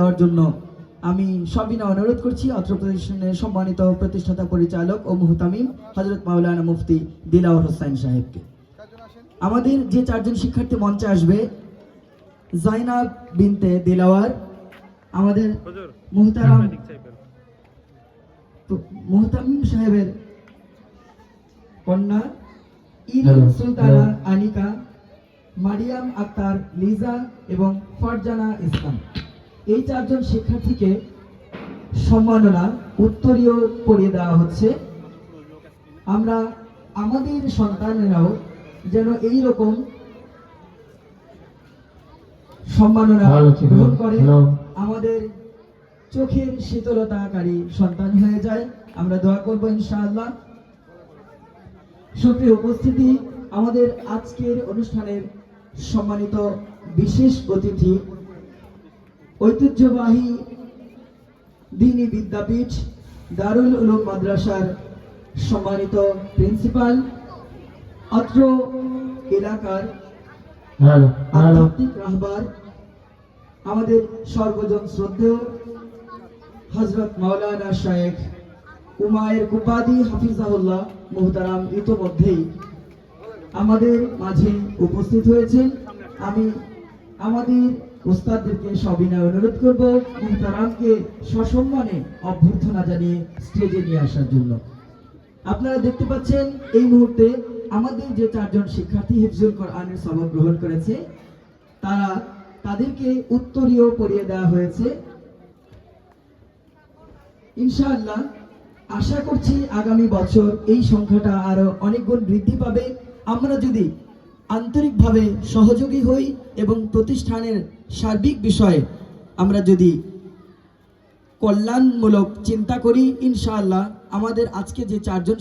দেওয়ার জন্য আমি সবিনয় অনুরোধ করছি অত্র প্রতিষ্ঠানের সম্মানিত প্রতিষ্ঠাতা পরিচালক ও মুহতামিম হযরত মাওলানা মুফতি দিলাওয়ার হোসেন সাহেবকে। আমাদের যে চারজন শিক্ষার্থী মঞ্চে আসবে, জাইনাব বিনতে দিলাওয়ার, আমাদের মুহতামিম সাহেবের কন্যা ইরিন সুলতানা আনিকা, মারিয়াম আক্তার লিজা এবং ফারজানা ইসলাম, এই চারজন শিক্ষার্থীকে সম্মাননা উত্তরীয় পরিয়ে দেওয়া হচ্ছে। আমরা আমাদের সন্তানেরাও যেন এই রকম সম্মাননা গ্রহণ করে আমাদের চোখের শীতলতাকারী সন্তান হয়ে যায়, আমরা দোয়া করবো ইনশাআল্লাহ। সুপ্রিয় উপস্থিতি, আমাদের আজকের অনুষ্ঠানের সম্মানিত বিশেষ অতিথি ঐতিহ্যবাহী দ্বীনি বিদ্যাপীঠ দারুল উলুম মাদ্রাসার সম্মানিত প্রিন্সিপাল, অত্র এলাকার আধ্যাত্মিক রাহবার, আমাদের সর্বজন শ্রদ্ধেয় হযরত মাওলানা শায়েখ উমায়ের কুপাদি হাফিজাহুল্লাহ মুহতারাম ইতোমধ্যেই আমাদের মাঝে উপস্থিত হয়েছেন। আমি আমাদের উস্তাদদেরকে সবিনয় অনুরোধ করব মুহতারামকে সসম্মানে অভ্যর্থনা জানিয়ে স্টেজে নিয়ে আসার জন্য। আপনারা দেখতে পাচ্ছেন এই মুহূর্তে আমাদের যে চারজন শিক্ষার্থী হিফজুল কোরআনের সবক গ্রহণ করেছে, তাদেরকে উত্তরীয় পরিয়ে দেওয়া হয়েছে। ইনশাআল্লাহ আশা করছি আগামী বছর এই সংখ্যাটা আরো অনেক গুণ বৃদ্ধি পাবে। আমরা যদি আন্তরিকভাবে সহযোগী হই এবং প্রতিষ্ঠানের সার্বিক বিষয়ে আমরা যদি কল্যাণমূলক চিন্তা করি, ইনশাআল্লাহ আমাদের আজকে যে চারজন